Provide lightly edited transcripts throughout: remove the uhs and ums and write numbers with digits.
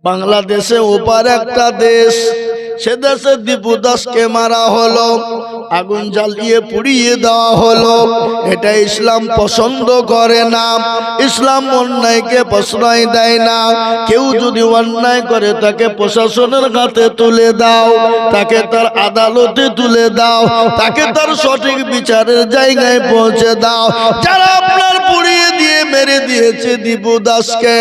বাংলাদেশে ওপার একটা দেশ, সে দেশে দীপু দাসকে মারা হলো, আগুন জ্বালিয়ে পুড়িয়ে দেওয়া হলো। এটা ইসলাম পছন্দ করে না, ইসলাম অন্যায়কে প্রশ্রয় দেয় না। কেউ যদি অন্যায় করে তাকে প্রশাসনের হাতে তুলে দাও, তাকে তার আদালতে তুলে দাও, তাকে তার সঠিক বিচারের জায়গায় পৌঁছে দাও। যারা আপনার পুড়িয়ে দিয়ে মেরে দিয়েছে দীপু দাসকে,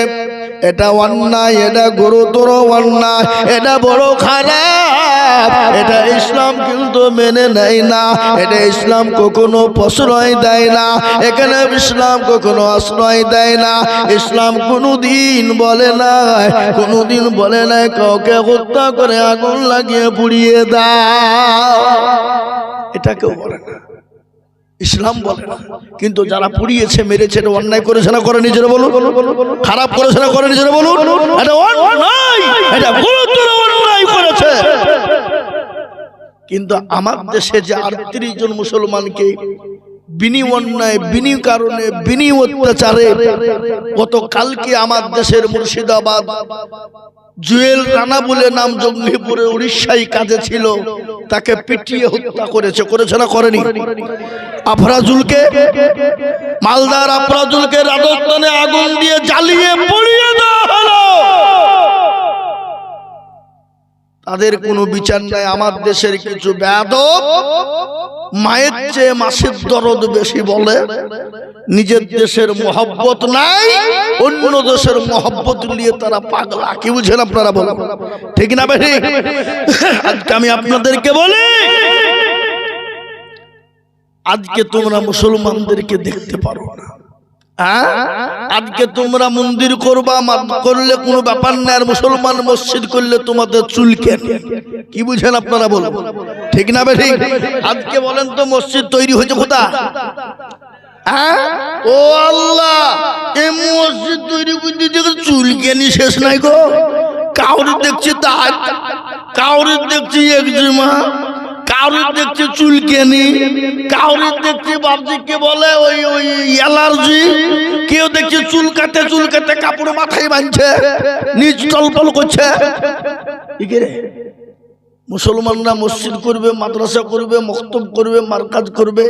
এটা অন্যায়, এটা গুরুতর অন্যায়, এটা বড় খারাপ। এটা ইসলাম কিন্তু মেনে নেয় না, এটা ইসলাম কখনো প্রশ্রয় দেয় না, এখানে ইসলাম কখনো আশ্রয় দেয় না। ইসলাম কোনোদিন বলে না, কোনোদিন বলে নাই কাউকে হত্যা করে আগুন লাগিয়ে পুড়িয়ে দাও, এটা কেউ বলে না, ইসলাম বলে না। কিন্তু যারা পুড়িয়েছে মেরেছে এটা অন্যায় করেছে না করে নিজেরা বলুন, খারাপ করেছে না করে নিজেরা বলুন, এটা অন্যায়, এটা গুরুতর অন্যায় করেছে। কিন্তু আমার দেশে যে 38 জন মুসলমানকে বিনি অন্যায়, বিনি কারণে, বিনি অত্যাচারে গতকালকে আমার দেশের মুর্শিদাবাদ জুয়েল রানা বলে নাম, জঙ্গিপুরে উড়িষ্যায় কাজে ছিল, তাকে পিটিয়ে হত্যা করেছে, করেছে না করেনি? আফরাজুলকে, মালদার আফরাজুলকে রাজস্থানে আগুন দিয়ে জ্বালিয়ে পুড়িয়ে দেওয়া হলো। তাদের কোনো বিচার নাই। আমার দেশের কিছু বেয়াদব মায়ের চেয়ে মাসের দরদ বেশি বলে, নিজের দেশের মোহব্বত নাই, অন্য দেশের মোহব্বত নিয়ে তারা পাগলা। কি বুঝেন আপনারা বলেন, ঠিক না ভাই? আজকে আমি আপনাদেরকে বলি, আজকে তোমরা মুসলমানদেরকে দেখতে পারো না, আজকে তোমরা মন্দির করবা, করলে কোনো ব্যাপার না, আর মুসলমান মসজিদ করলে তোমাদের চুলকে। কি বুঝেন আপনারা বলেন, ঠিক না ভাই? আজকে বলেন তো মসজিদ তৈরি হয়েছে কোথা? ও আল্লাহ, এই মসজিদ তৈরি করতে চুলকেনি শেষ নাই গো। কাউরি দেখছি তাই, কাউরি দেখছি একজিমা, কাউরি দেখছি চুলকেনি, কাউরি দেখছি বাবজিকে বলে ওই ওই অ্যালার্জি, কেউ দেখছি চুলকাতে চুলকাতে কাপড় মাথায় বাঁধছে, নিজ টলপল করছে। মুসলমানরা মসজিদ করবে, মাদ্রাসা করবে, মক্তব করবে, মারকাজ করবে,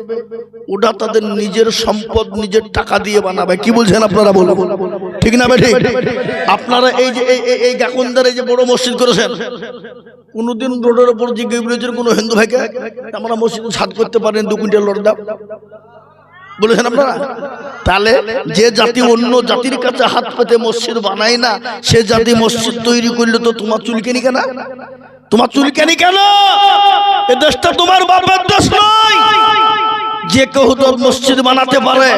ওটা তাদের নিজের সম্পদ, নিজের টাকা দিয়ে বানাবে। কি বলছেন আপনারা বলুন, ঠিক না ভাই? আপনারা এই যে এই গাকুন্দার এই যে বড় মসজিদ করেছেন, কোনদিন রোডের উপর জিজ্ঞেস করেছেন কোন হিন্দু ভাইকে আমরা মসজিদে ছাদ করতে পারেন 2 কুইন্টাল লড় দাও, বলেছেন আপনারা? তাহলে যে জাতি অন্য জাতির কাছে হাত পেতে মসজিদ বানায় না, সে জাতি মসজিদ তৈরি করলে তো তোমার চুলকেনি কেন? তোমার চুলকেনি কেন? এ দেশটা তোমার বাবার দেশ নয়, যে কেউ তো মসজিদ বানাতে পারে।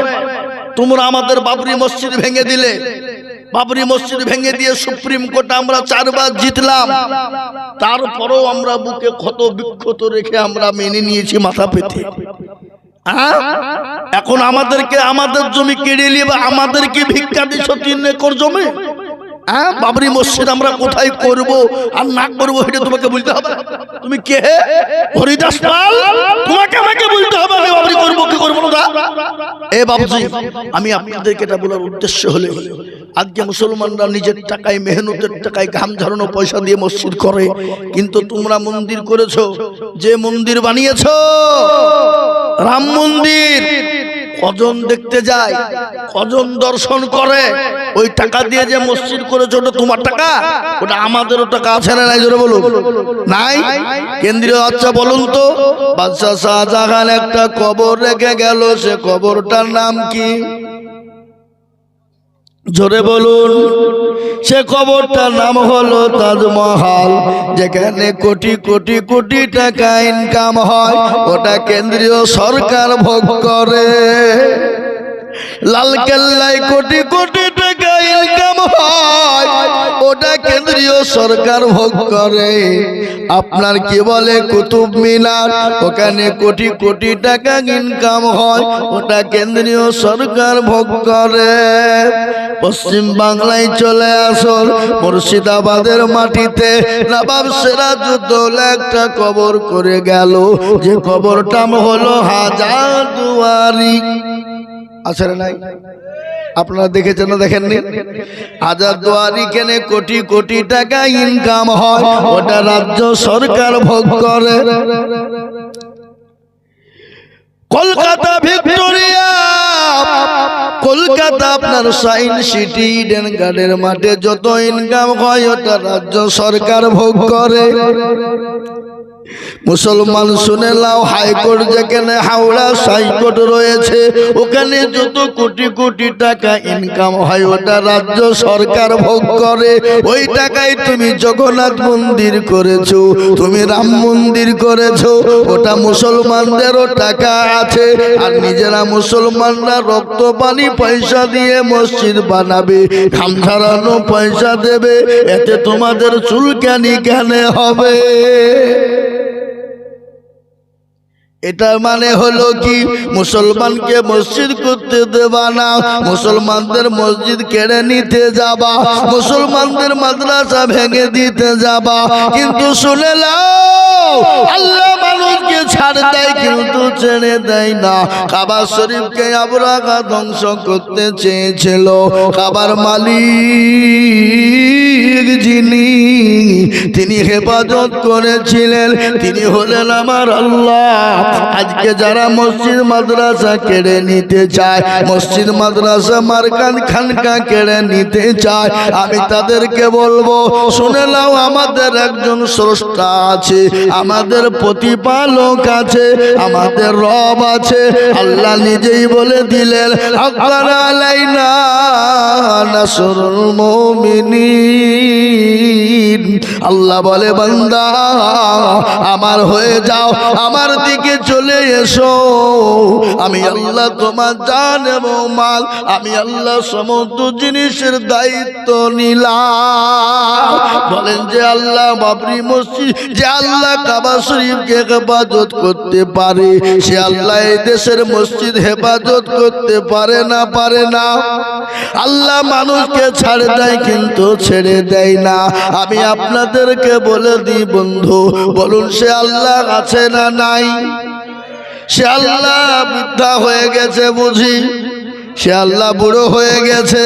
তোমরা আমাদের বাবরি মসজিদ ভেঙে দিলে, বাবরি মসজিদ ভেঙে দিয়ে সুপ্রিম কোর্টে আমরা 4 বার জিতলাম, তারপরেও আমরা বুকে ক্ষত বিক্ষত রেখে আমরা মেনে নিয়েছি মাথা পেতে। এখন আমাদেরকে আমাদের জমি কেড়ে নিয়ে আমাদেরকে ভিক্ষা দিচ্ছ 3 একর জমি। বাবরি মসজিদ আমরা কোথায় করব আর না করব এটা তোমাকে বলতে হবে। তুমি কে? হরিদাস পাল? তোমাকে আমাকে বলতে হবে আমি বাবরি করব কি করব না। এ বাবুজি, আমি আপনাদেরকে এটা বলার উদ্দেশ্য হলো, আজকে মুসলমানরা নিজের টাকায়, মেহনতের টাকায়, ঘাম ঝরানো পয়সা দিয়ে মসজিদ করে, কিন্তু তোমরা মন্দির করেছো, যে মন্দির বানিয়েছো রাম মন্দির, কজন দেখতে যায়, কজন দর্শন করে, ওই টাকা দিয়ে যে মসজিদ করেছে ওটা তোমার টাকা? ওটা আমাদেরও টাকা আছে না নাই? জোরে বলুন, নাই? কেন্দ্রীয়। আচ্ছা বলুন তো, বাদশাহ শাহজাহান একটা কবর রেখে গেল, সে কবরটার নাম কি? জোরে বলুন। সে কবরটার নাম হলো তাজমহল, যেখানে কোটি কোটি কোটি টাকা ইনকাম হয়, ওটা কেন্দ্রীয় সরকার ভোগ করে। লালকেল্লায় কোটি কোটি টাকা ইনকাম হয়, ওটা কেন্দ্রীয় সরকার ভোগ করে। আপনার কি বলে কুতুব মিনার, ওখানে কোটি কোটি টাকা ইনকাম হয়, ওটা কেন্দ্রীয় সরকার ভোগ করে। পশ্চিম বাংলায় চলে আসল, মুর্শিদাবাদের মাটিতে নবাব সিরাজউদ্দৌলা একটা কবর করে গেল, যে কবরটা হলো হাজার দুয়ারি। আছে না নাই? আপনারা দেখেছেন না দেখেননি? হাজারদুয়ারি কেনে কোটি কোটি টাকা ইনকাম হয়, ওটা রাজ্য সরকার ভোগ করে। কলকাতা ভিক্টোরিয়া, কলকাতা আপনার সায়েন্স সিটি, ইডেন গার্ডের মাঠে যত ইনকাম হয় ওটা রাজ্য সরকার ভোগ করে। মুসলমান শুনে নাও, হাইকোর্ট যেখানে হাওড়া হাইকোর্ট রয়েছে, ওখানে যত কোটি কোটি টাকা ইনকাম হয় ওটা রাজ্য সরকার ভোগ করে। ওই টাকায় তুমি জগন্নাথ মন্দির করেছো, তুমি রাম মন্দির করেছো, ওটা মুসলমানদেরও টাকা আছে। আর নিজেরা মুসলমানরা রক্ত পানি পয়সা দিয়ে মসজিদ বানাবে, ঘাম ঝরানো পয়সা দেবে, এতে তোমাদের চুলকানি কেন হবে? এটার মানে হলো কি, মুসলমানকে মসজিদ করতে দেবা না, মুসলমানদের মসজিদ কেড়ে নিতে যাবা, মুসলমানদের মাদ্রাসা ভেঙে দিতে যাবা। কিন্তু শুনে নাও, আল্লাহ মানুষকে ছাড় দেয় কিন্তু ছেড়ে দেয় না। কাবা শরীফকে আবরাহা ধ্বংস করতে চেয়েছিল, কাবার মালিক যিনি, তিনি হেফাজত করেছিলেন, তিনি হলেন আমার আল্লাহ। আজকে যারা মসজিদ মাদ্রাসা কেড়ে নিতে চায়, মসজিদ মাদ্রাসা মারকান খানকা কেড়ে নিতে চায়, আমি তাদেরকে বলবো, শুনে নাও, আমাদের একজন স্রষ্টা আছে, আমাদের প্রতিপালক আছে, আমাদের রব আছে। আল্লাহ নিজেই বলে দিলেন, হাক্কান আলাইনা নাসরুল মুমিনিন। আল্লাহ বলে, বান্দা আমার হয়ে যাও, আমার দিকে চলে এসো, আমি আল্লাহ তোমার জান এবং মাল, আমি আল্লাহ সমস্ত জিনিসের দায়িত্ব নিলাম। বলেন যে আল্লাহ বাবরি মসজিদ, যে আল্লাহ কাবা শরীফকে হেফাজত করতে পারে, সে আল্লাহ এই দেশের মসজিদ হেফাজত করতে পারে না? পারে না। আল্লাহ মানুষকে ছাড় দেয় কিন্তু ছেড়ে দেয় না। আমি আপনাদেরকে বলে দিই বন্ধু, বলুন সে আল্লাহ আছে না নাই? সে আল্লাহ বৃদ্ধা হয়ে গেছে বুঝি? সে আল্লাহ বুড়ো হয়ে গেছে?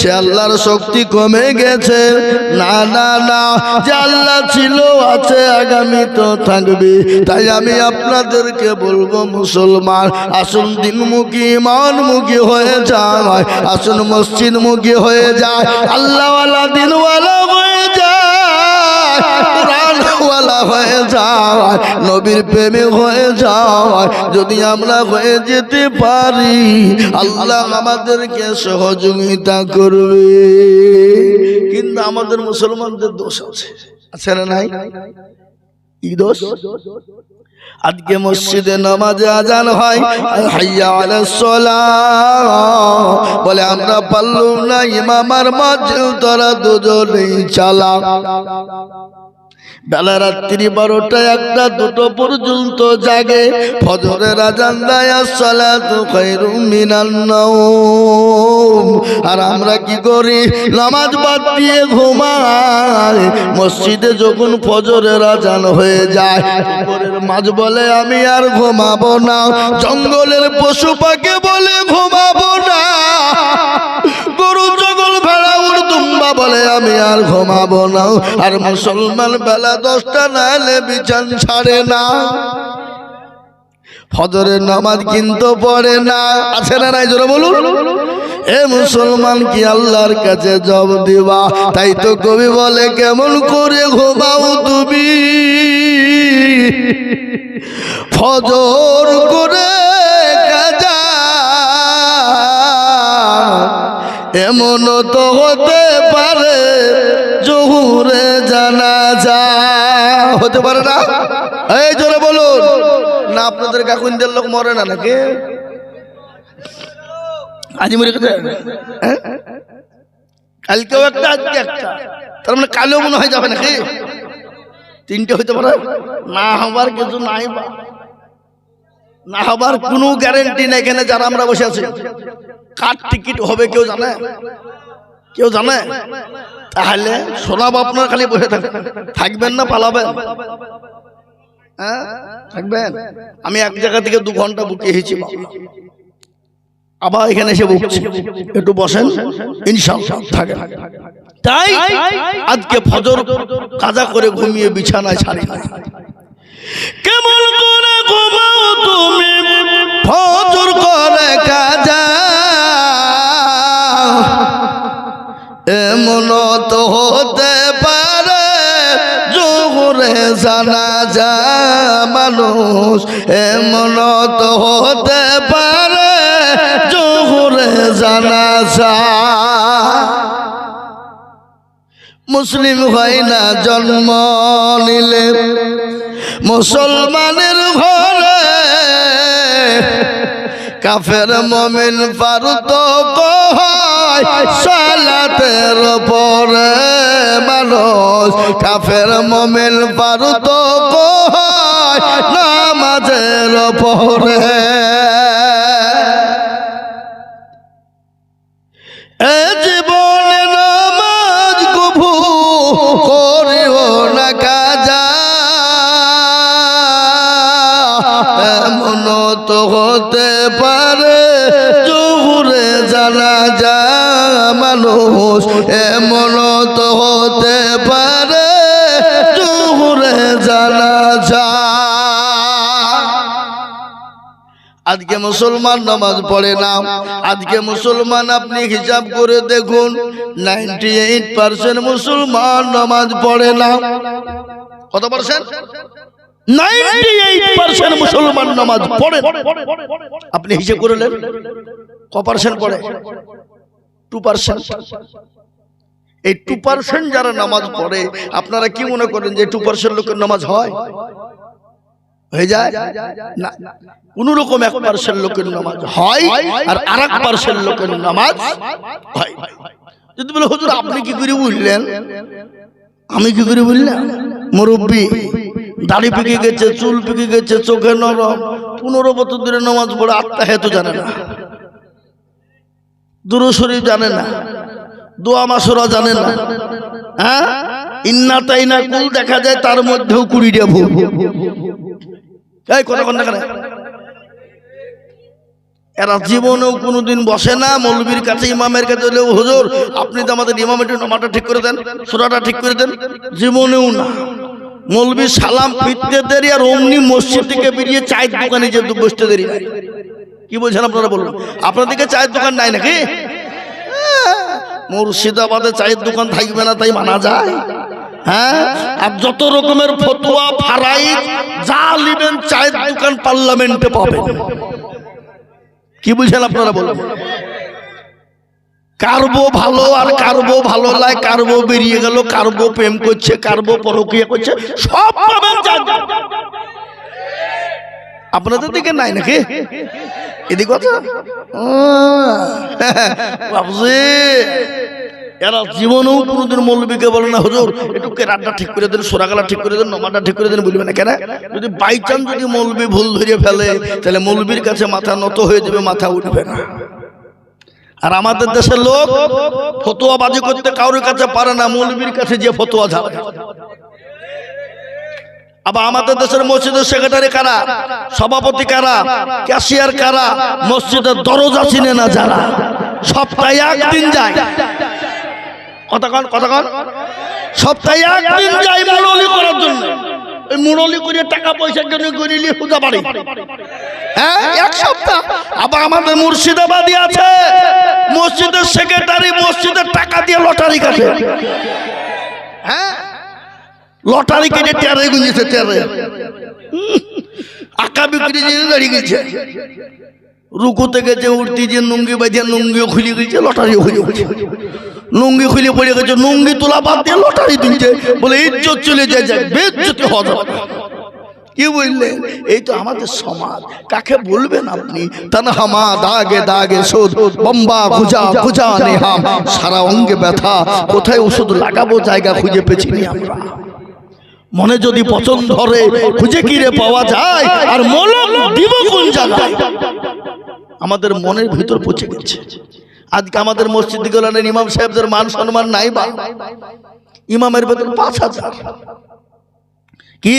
সে আল্লাহর শক্তি কমে গেছে? না না না, যে আল্লাহ ছিল, আছে, আগামী তো থাকবে। তাই আমি আপনাদেরকে বলবো, মুসলমান আসুন দিনমুখী ইমানমুখী হয়ে যায়, আসুন মসজিদমুখী হয়ে যায়, আল্লাহওয়ালা দিনওয়ালা হয়ে যায়, কোরআনওয়ালা হয়ে যায়, নবীর প্রেমে হয়ে যায়। যদি আমরা হয়ে যেতে পারি, আল্লাহ আমাদেরকে সহযোগিতা করবে। কিন্তু আমাদের মুসলমানদের দোষ আছে, আছে না নাই? কি দোষ? আজকে মসজিদে নামাজে আজান হয়, হাইয়া আলাস সালাহ বলে, আমরা পারলাম না, ইমাম আর মুয়াজ্জিন তোরা দুজনেই চালা। বেলা রাত্রি 12টা 1টা 2টো পর্যন্ত জাগে, ফজরের আজান দেয়, আসসালাতু খায়রুম মিনান নাওম। আর আমরা কি করি? নামাজ বাদ দিয়ে ঘুমাই। মসজিদে যখন ফজরের আজান হয়ে যায়, উপরের মাঝ বলে আমি আর ঘুমাবো না, জঙ্গলের পশু পাখি বলে ঘুমাবো না, গরু ছাগল ভেড়া উট দুম্বা বলে আমি আর ঘুমাবো না। আর মুসলমান বেলা 10টা না হলে বিছান ছাড়ে না, ফজরের নামাজ কিন্তু পড়ে না। আছে না নাই? জোরে বলুন। এ মুসলমান কি আল্লাহর কাছে জবাব দিবা? তাই তো কবি বলে, কেমন করে ঘুমাও তুমি ফজর করে কাজা, এমন তো হতে পারে জোহরে জানাজা। হতে পারে না? এই জোরে বলুন না। আপনাদের কাকুনদের লোক মরে না নাকি? আজ মরে গেছে, কালকেও একটা, আজকে একটা, তার মানে কালেও মনে হয় যাবে নাকি? 3টে হইতে পারে না, হবার কিছু নাই, না হবার কোনো গ্যারেন্টি নেই। এখানে যারা আমরা বসে আছি, কার টিকিট হবে কেউ জানে? কেউ জানে? তাহলে শোনাব, আপনার খালি বসে থাকবেন না পালাবেন? হ্যাঁ থাকবেন। আমি এক জায়গা থেকে 2 ঘন্টা বুকিয়েছি, আবার এখানে এসে বকছে, একটু বসেন ইনশাআল্লাহ থাকেন। তাই আজকে ফজর কাজা করে ঘুমিয়ে বিছানায় ছাড়ি না। কেমন করে ঘুমাও তুমি ফজর করে কাজা, এমন তো হতে পারে জোহরে জানাজা মানুষ, এমন তো হতে পারে জোহরে জানাজা। মুসলিম হয় না জন্ম নিলে মুসলমানের ঘরে, কাফের মুমিন ফারুক হয় সালাতের পরে মানুষ, কাফের মুমিন ফারুক হয় নামাজের পরে। এ জীবনে নামাজ কবু করিও না কাজা, এমন তো হতে পারে জোহরে জানাজা মানুষ, এমন তো হতে পারে জোহরে জানাজা। আজকে মুসলমান নামাজ পড়ে না, আজকে মুসলমান আপনি হিসাব করে দেখুন 98% মুসলমান নামাজ পড়ে না। কত পার্সেন্ট? 98% মুসলমান নামাজ পড়ে। আপনি হিসাব করে নেন ক পার্সেন্ট পড়ে? 2%। এই 2% যারা নামাজ পড়ে, আপনারা কি মনে করেন যে 2% লোকের নামাজ হয়? হয়ে যায় না, কোন রকম 1% লোকের নামাজ হয় আর 1% লোকের নামাজ হয়। যদি বলে হুজুর আপনি কি করে বুঝলেন? আমি কি করে বুঝলাম? মুরব্বী দাড়ি পেকে গেছে, চুল পেকে গেছে, চোখে নরম, 15 বছর ধরে নামাজ পড়ে আত্মাহিয়াত জানে না, দুরূদ শরীফ জানে না, দোয়া মাসুরা জানে না, হ্যাঁ ইন্না তাইনা কুল দেখা যায় তার মধ্যেও 20টা ভুল। এই কথা কোন না, এরা জীবনেও কোনোদিন বসে না মৌলবীর কাছে, ইমামের কাছে বলে হুজুর আপনি তো আমাদের ইমামের নামাজটা ঠিক করে দেন, সূরাটা ঠিক করে দেন, জীবনেও না। মৌলবী সালাম ফিরতে দেরি আর অমনি মসজিদ থেকে বেরিয়ে চায়ের দোকানে যে বসতে দেরি। কি বলছেন আপনারা বলুন? আপনাদেরকে চায়ের দোকান নাই নাকি? মুর্শিদাবাদে চায়ের দোকান থাকবে না তাই মানা যায়? হ্যাঁ, আর যত রকমের ফতোয়া ফারাইজ যা লিবেন চায়ের দোকান পার্লামেন্টে পাবেন। কি বুঝেন আপনারা বলুন? কারবো ভালো আর কারবো ভালো লাগে, কারবো বেরিয়ে গেল, কারবো প্রেম করছে, কারবো পরকীয়া করছে, সব পাবেন। আপনাদের দিকে নাই নাকি? এদিকে কথা এরা জীবনেও কোনোদিন মৌলবীকে বলে না হুজুর একটু কেরাতটা ঠিক করে দেন, সোরাগালা ঠিক করে দেন, নমাজটা ঠিক করে দেন, বলবে না কেন? যদি বাই চান্স যদি মৌলবী ভুল ধরে ফেলে তাহলে মৌলবীর কাছে মাথা নত হয়ে যাবে, মাথা উঠবে না। আর আমাদের দেশের লোক ফতোয়াবাজি করতে কারোর কাছে পারে না, মৌলবীর কাছে যে ফতোয়া ঝাড়ে। আবার আমাদের দেশের মসজিদের সেক্রেটারি কারা, সভাপতি কারা, ক্যাশিয়ার কারা, মসজিদের দরজা চিনে না যারা, সপ্তাহে একদিন যায়। কতক্ষণ সপ্তাহে একদিন যায় মুরলি করার জন্য। ওই মুরলি করে টাকা পয়সা জন্য গরিলি পূজা বাড়ি, হ্যাঁ এক সপ্তাহ। আবার আমাদের মুর্শিদাবাদী আছে মসজিদের সেক্রেটারি, মসজিদের টাকা দিয়ে লটারি কাটে। হ্যাঁ লটারি কেটে টেরে গুঁজেছে, টেরে আঁকা বিক্রি দাঁড়িয়ে গেছে, রুকুতে গেছে, উঠতে যে নুঙ্গি বাজে নুঙ্গিও খুলে গেছে, লটারিও খুলে গেছে, নুঙ্গি খুলে পড়ে গেছে, নুঙ্গি তোলা বাদ দিয়ে লটারি দিচ্ছে, বলে ইজ্জত চলে যায়, বেজ্জতি হওয়া যাবে। কি বললেন? এই তো আমাদের সমাজ। কাকে বলবেন আপনি? তানহামা দাগে দাগে শোধ বম্বা খুঁজা খুঁজা নেহাম, সারা অঙ্গে ব্যথা, কোথায় ওষুধ লাগাবো জায়গা খুঁজে পেছিনি আমরা। মনে যদি পছন্দ ধরে খুঁজে কিরে পাওয়া যায়, আর মলম দিব কোন জায়গায়? আমাদের মনের ভিতর পচে গেছে। আজকে আমাদের মসজিদ গুলানের ইমাম সাহেবদের মান সম্মান নাই বা? ইমামের বেতন 5000। কি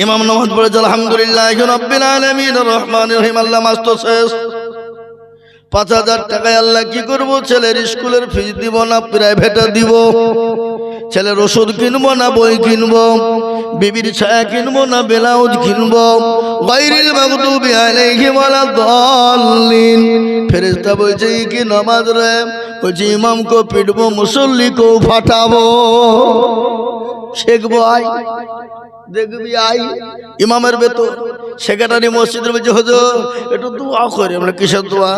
ইমাম নামাজ পড়ে আলহামদুলিল্লাহ রাব্বিল আলামিন রহমানির রহিম, আল্লাহ মাস্ত শেষ 5,000 টাকায় আল্লাহ কি করব? ছেলের স্কুলের ফিস দিব না প্রাইভেটে দিব, ছেলের ওষুধ কিনবো না বই কিনবো, বিবির ছায়া কিনবো না ব্লাউজ কিনবো। গায়রিল মাগদুবি আলাইহিম ওয়ালাদ-দাল্লিন। ফেরেশতা বলছে কি নামাজ রে? বলছে ইমামকে পিটবো, মুসল্লিকেও ফাটাবো। শেখবো আই, দেখবি আই ইমামের বেতন। সেক্রেটারি মসজিদের বলছে হুজুর একটু দোয়া করে। আমরা কিসের দোয়া?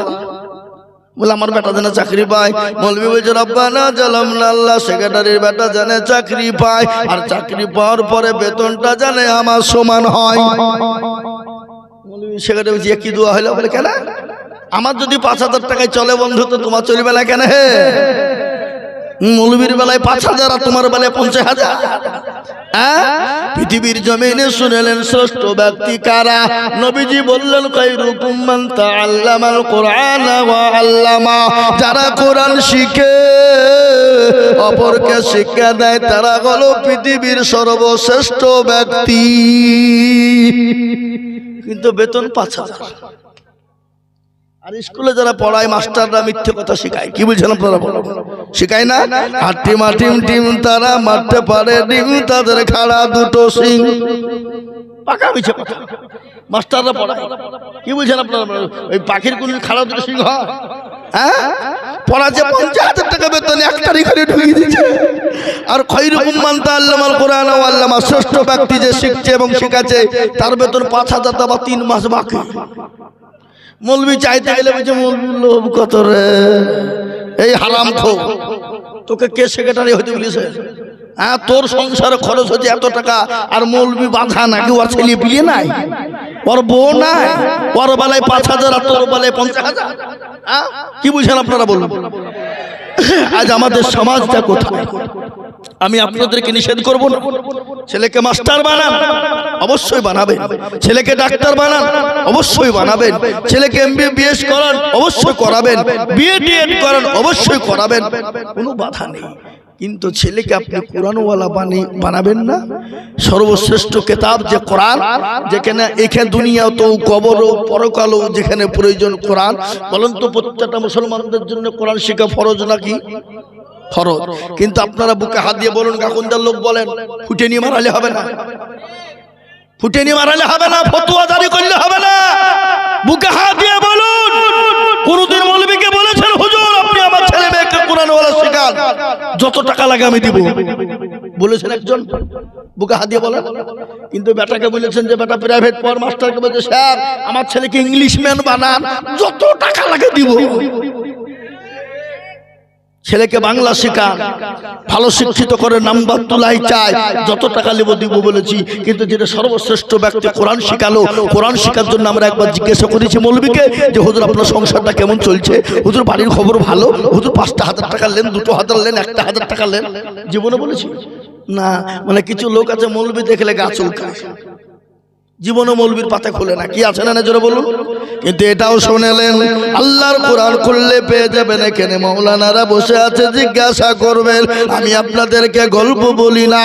বলে আমার বেটা যেন চাকরি পায়। মৌলভী বলছে রব্বানা জালামনা, আল্লাহ সেক্রেটারির বেটা জানে চাকরি পায়, আর চাকরি পাওয়ার পরে বেতনটা জানে আমার সমান হয়। মৌলভী সেক্রেটারি বলছে কি দোয়া হলো? বলে কেন? আমার যদি 5,000 টাকায় চলে বন্ধু, তো তোমার চলবে না কেন? হে মৌলভীর বেলায় 5,000 আর তোমার বেলায় 50,000। পৃথিবীর জমিনে শুনেলেন শ্রেষ্ঠ ব্যক্তি কারা? নবীজি বললেন খায়রুকুম মান তাআল্লামাল কুরআন ওয়া আল্লামা। যারা কোরআন শিখে অপরকে শিক্ষা দেয় তারা হলো পৃথিবীর সর্বশ্রেষ্ঠ ব্যক্তি। কিন্তু বেতন 5,000। আর স্কুলে যারা পড়ায় মাস্টাররা মিথ্যে কথা শেখায়। কি বুঝছেন আপনারা? বলো, শেখায় না? হাট্টি মাটিম টিম তারা মারতে পারে ডিম, তাদের খাড়া দুটো সিং। পাকা মিছে কথা মাস্টাররা পড়ায়। কি বুঝছেন আপনারা? ওই পাখির কোন খাড়া দুটো সিং হয়? হ্যাঁ, পড়াচ্ছে 50,000 টাকা বেতন, এক তারিখে ঢুকিয়ে দিচ্ছে। আর খায়রুকুম মান তাআল্লামাল কুরআন ওয়া আল্লামা, শ্রেষ্ঠ ব্যক্তি যে শিখছে এবং শেখাচ্ছে তার বেতন 5,000 টাকা, 3 মাস বাকি। মৌলভী চাইতে গেলে বলছে মৌলভীর লোভ কত রে, এই হারাম খো, তোকে কে সেক্রেটারি হতে বলেছে? হ্যাঁ, তোর সংসারে খরচ হচ্ছে এত টাকা, আর মৌলভী বাঁধা নাকি? ওর ছেলে পিলে নাই, ওর বউ নাই, ওর বেলায় 5,000 আর তোর বেলায় 50,000। কি বুঝেন আপনারা? বলুন, আজ আমাদের সমাজটা কোথায়? আমি আপনাদেরকে নিষেধ করব না। ছেলেকে মাস্টার বানান, অবশ্যই বানাবেন। ছেলেকে ডাক্তার বানান, অবশ্যই বানাবেন। ছেলেকে MBBS করান, অবশ্যই করাবেন। BEd করান, অবশ্যই করাবেন, কোনো বাধা নেই। কিন্তু ছেলেকে আপনি কোরআনওয়ালা বানাবেন না। সর্বশ্রেষ্ঠ কিতাব যে কোরআন, যেখানে এখানে দুনিয়াতেও কবরও পরকালও যেখানে প্রয়োজন কোরআন। বলেন তো প্রত্যেকটা মুসলমানদের জন্য কোরআন শেখা ফরজ নাকি? ফরজ। কিন্তু আপনারা বুকে হাত দিয়ে বলুন, কাকুনদার লোক বলেন ফুটে নিয়ে মারালে হবে না, ফুটে নিয়ে মারালে হবে না, ফতোয়া জারি করলে হবে না। বুকে হাত দিয়ে বলুন, কোনদিন মৌলভীকে বলেছেন হুজুর আপনি আমার ছেলে মেয়েকে কোরআনওয়ালা শেখান, যত টাকা লাগে আমি দিব? বলেছেন একজন? বুকে হাত দিয়ে বলেন। কিন্তু বেটাকে বলেছেন যে বেটা প্রাইভেট পড়, মাস্টারকে বলছে স্যার আমার ছেলেকে ইংলিশম্যান বানান, যত টাকা লাগে দিব। ছেলেকে বাংলা শেখান, ভালো শিক্ষিত করে নাম্বার তোলাই চাই, যত টাকা নেব দিব বলেছি। কিন্তু যেটা সর্বশ্রেষ্ঠ ব্যক্তি কোরআন শিখালো, কোরআন শেখার জন্য আমরা একবার জিজ্ঞাসা করেছি মৌলভীকে যে হুজুর আপনার সংসারটা কেমন চলছে? হুজুর বাড়ির খবর ভালো? হুজুর 5,000 টাকা নেন, 2,000 নেন, 1,000 টাকা নেন? জীবনে বলেছি না। মানে কিছু লোক আছে মৌলভী দেখলে গা চুলকায়, জীবনে মৌলবীর পাতা খোলে না। কি আছে না জোরে বলুন? কিন্তু এটাও শুনেলেন আল্লাহর কোরআন খুললে পেয়ে যাবেন। এখানে মাওলানারা বসে আছে, জিজ্ঞাসা করবেন। আমি আপনাদেরকে গল্প বলি না।